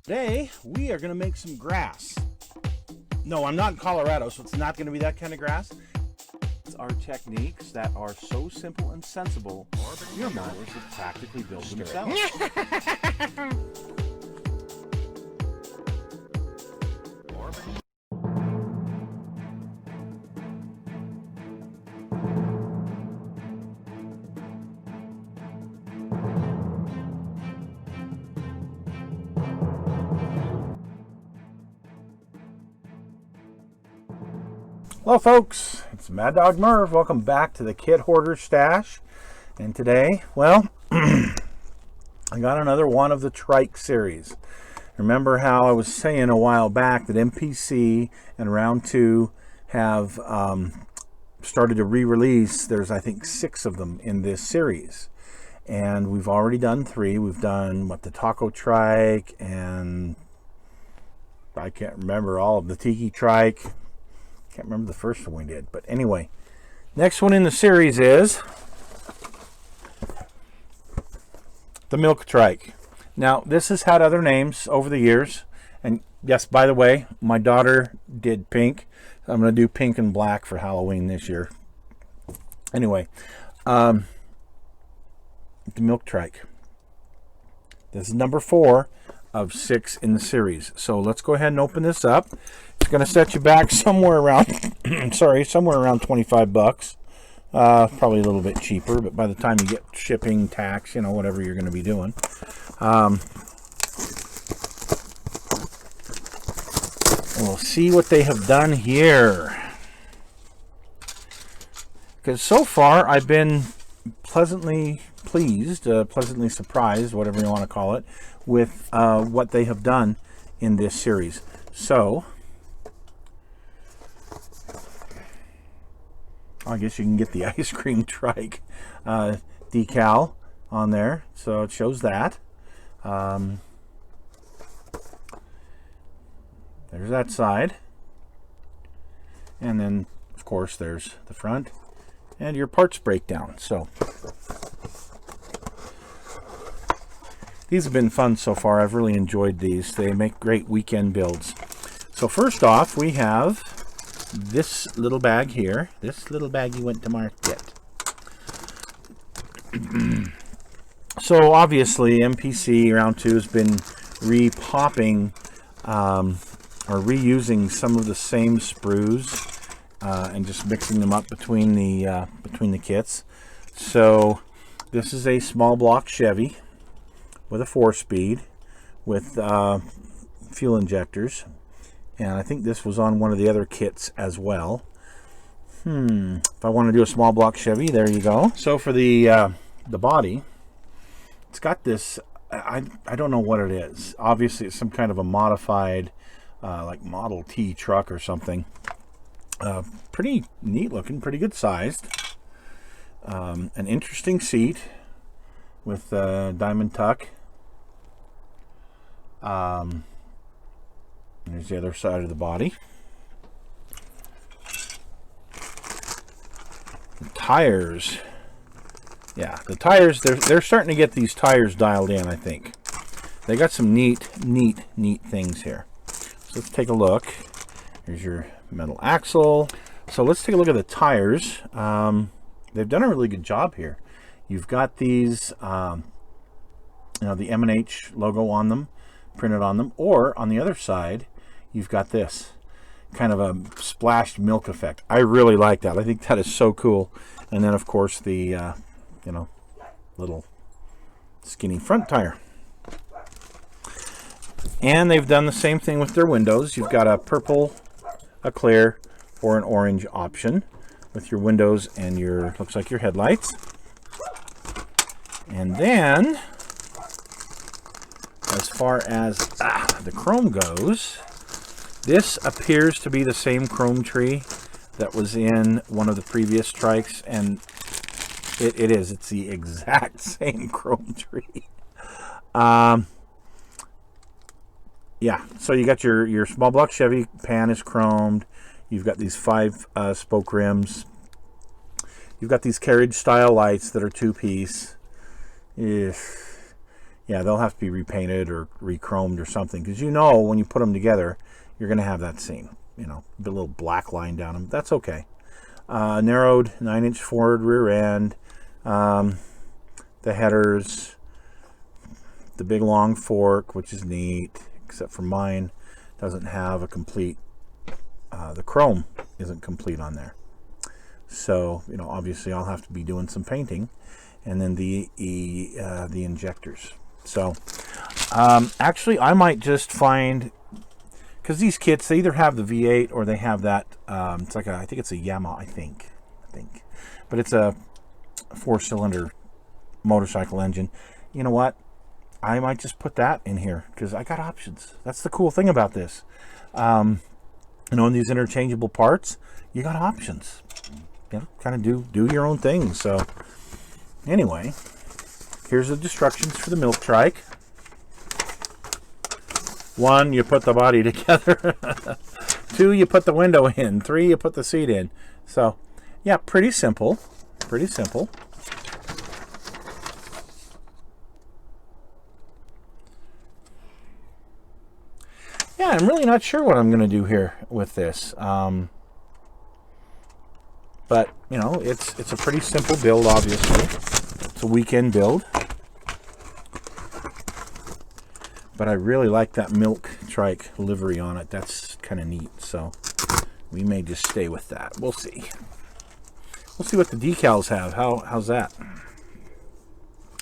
Today, we are going to make some grass. No, I'm not in Colorado, so it's not going to be that kind of grass. It's our techniques that are so simple and sensible, your mowers will practically build themselves. Hello folks, it's Mad Dog Merv. Welcome back to the Kid Hoarder Stash. And today, well, I got another one of the Trike series. Remember how I was saying a while back that MPC and Round 2 have started to re-release. There's, I think, 6 of them in this series. And we've already done 3. We've done, the Taco Trike, and I can't remember all of the Tiki Trike. Can't remember the first one we did, but anyway, next one in the series is the Milk Trike. Now, this has had other names over the years, and yes, by the way, my daughter did pink. I'm going to do pink and black for Halloween this year. Anyway, the Milk Trike. This is number 4 of 6 in the series. So let's go ahead and open this up. It's going to set you back somewhere around, somewhere around 25 bucks. Probably a little bit cheaper, but by the time you get shipping, tax, whatever you're going to be doing. We'll see what they have done here. Because so far, I've been pleasantly pleased, pleasantly surprised, whatever you want to call it, with what they have done in this series. So, I guess you can get the ice cream trike decal on there, so it shows that. There's that side, and then of course there's the front and your parts breakdown. So these have been fun so far. I've really enjoyed these. They make great weekend builds. So first off, we have this little bag here. This little baggie went to market. So obviously MPC Round 2 has been repopping or reusing some of the same sprues and just mixing them up between the kits. So this is a small block Chevy with a 4-speed with fuel injectors, and I think this was on one of the other kits as well. If I want to do a small block Chevy, there you go. So for the body, it's got this, I don't know what it is. Obviously it's some kind of a modified like Model T truck or something. Pretty neat looking, pretty good sized. An interesting seat with diamond tuck. There's the other side of the body. The tires. Yeah, the tires, they're starting to get these tires dialed in, I think. They got some neat things here. So let's take a look. Here's your metal axle. So let's take a look at the tires. They've done a really good job here. You've got these, the M&H logo on them, printed on them, or on the other side, you've got this kind of a splashed milk effect. I really like that. I think that is so cool. And then of course the little skinny front tire. And they've done the same thing with their windows. You've got a purple, a clear, or an orange option with your windows and your, looks like your headlights. And then as far as the chrome goes, this appears to be the same chrome tree that was in one of the previous trikes, and it is. It's the exact same chrome tree. Yeah, so you got your small block Chevy pan is chromed. You've got these 5 spoke rims. You've got these carriage style lights that are 2-piece. yeah, they'll have to be repainted or re-chromed or something, because you know when you put them together, you're going to have that seam, you know, a little black line down them. That's okay. Narrowed 9-inch forward rear end, the headers, the big long fork, which is neat, except for mine doesn't have a complete, the chrome isn't complete on there. So, you know, obviously I'll have to be doing some painting. And then the injectors. So, actually, I might just find, because these kits, they either have the V8 or they have that, it's like I think it's a Yamaha, I think. But it's a 4-cylinder motorcycle engine. You know what? I might just put that in here, because I got options. That's the cool thing about this. You know, in these interchangeable parts, you got options. You know, kind of do your own thing. So, anyway, here's the instructions for the Milk Trike. 1, you put the body together. 2, you put the window in. 3, you put the seat in. So, yeah, pretty simple. Pretty simple. Yeah, I'm really not sure what I'm going to do here with this. But, you know, it's a pretty simple build, obviously. It's a weekend build. But I really like that Milk Trike livery on it. That's kind of neat. So we may just stay with that. We'll see. We'll see what the decals have. How's that?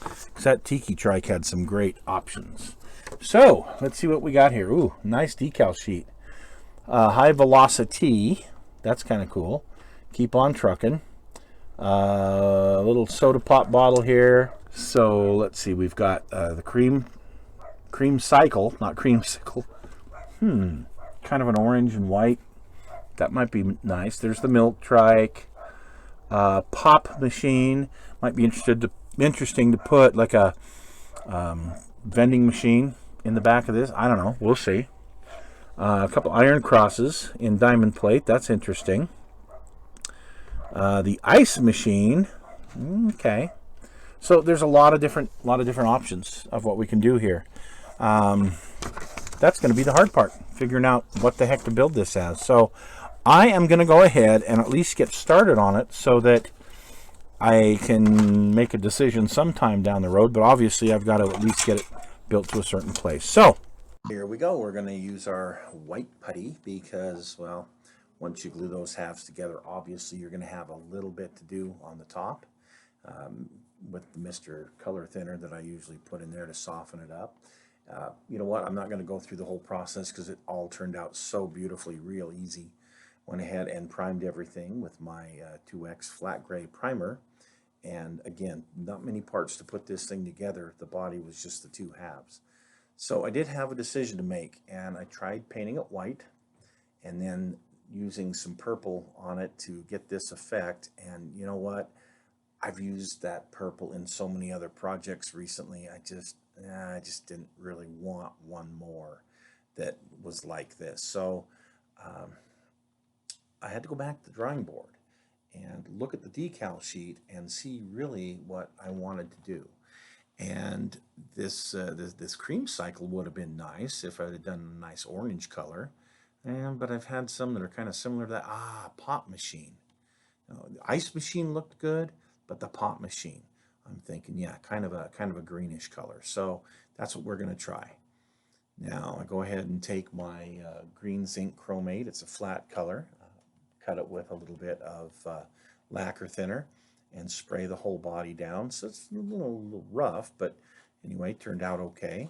Because that Tiki Trike had some great options. So let's see what we got here. Ooh, nice decal sheet. High velocity. That's kind of cool. Keep on trucking. A little soda pop bottle here. So let's see. We've got the cream cycle, not creamsicle. Kind of an orange and white. That might be nice. There's the Milk Trike. Pop machine. Might be interesting to put like a vending machine in the back of this. I don't know. We'll see. A couple iron crosses in diamond plate. That's interesting. The ice machine. Okay. So there's a lot of different options of what we can do here. That's going to be the hard part, figuring out what the heck to build this as. So I am going to go ahead and at least get started on it so that I can make a decision sometime down the road, but obviously I've got to at least get it built to a certain place. So here we go. We're going to use our white putty because, well, once you glue those halves together, obviously you're going to have a little bit to do on the top with the Mr. Color Thinner that I usually put in there to soften it up. You know what? I'm not going to go through the whole process because it all turned out so beautifully, real easy. Went ahead and primed everything with my 2X flat gray primer. And again, not many parts to put this thing together. The body was just the 2 halves. So I did have a decision to make, and I tried painting it white and then using some purple on it to get this effect. And you know what? I've used that purple in so many other projects recently. I just didn't really want one more that was like this. So I had to go back to the drawing board and look at the decal sheet and see really what I wanted to do. And this cream cycle would have been nice if I had done a nice orange color. But I've had some that are kind of similar to that. Pop machine. The ice machine looked good, but the pop machine, I'm thinking, yeah, kind of a greenish color. So that's what we're going to try. Now I go ahead and take my green zinc chromate. It's a flat color. Cut it with a little bit of lacquer thinner and spray the whole body down. So it's a little rough, but anyway, turned out okay.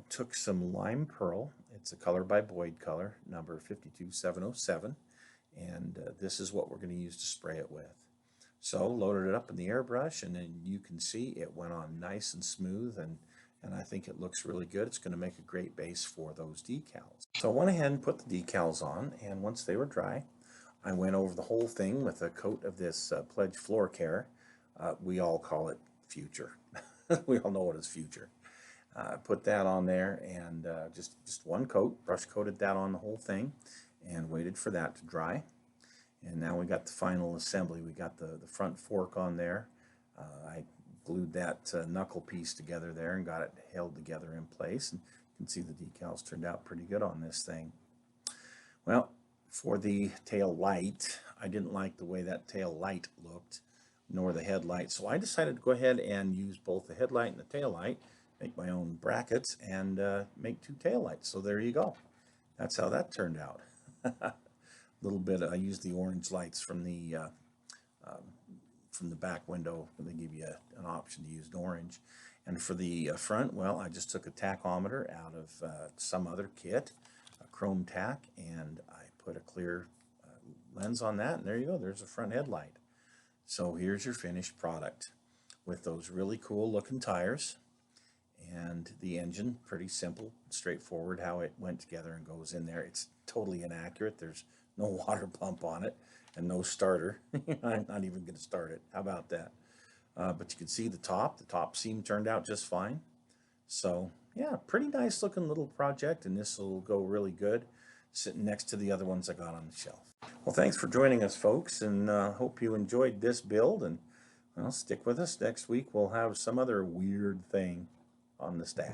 Took some lime pearl. It's a color by Boyd color, number 52707. And this is what we're going to use to spray it with. So loaded it up in the airbrush, and then you can see it went on nice and smooth, and I think it looks really good. It's going to make a great base for those decals. So I went ahead and put the decals on, and once they were dry, I went over the whole thing with a coat of this Pledge Floor Care. We all call it Future. We all know it as Future. Put that on there, and just one coat, brush coated that on the whole thing, and waited for that to dry. And now we got the final assembly. We got the front fork on there. I glued that knuckle piece together there and got it held together in place. And you can see the decals turned out pretty good on this thing. Well, for the tail light, I didn't like the way that tail light looked, nor the headlight. So I decided to go ahead and use both the headlight and the tail light, make my own brackets, and make two tail lights. So there you go. That's how that turned out. A little bit, I used the orange lights from the back window. They give you an option to use orange. And for the front, well, I just took a tachometer out of some other kit, a chrome tack, and I put a clear lens on that, and there you go, there's a front headlight. So here's your finished product with those really cool looking tires, and the engine, pretty simple, straightforward how it went together and goes in there. It's totally inaccurate. There's no water pump on it and no starter. I'm not even going to start it. How about that? But you can see the top seam turned out just fine. So yeah, pretty nice looking little project, and this will go really good sitting next to the other ones I got on the shelf. Well, thanks for joining us, folks, and hope you enjoyed this build, and well, stick with us. Next week we'll have some other weird thing on the stash.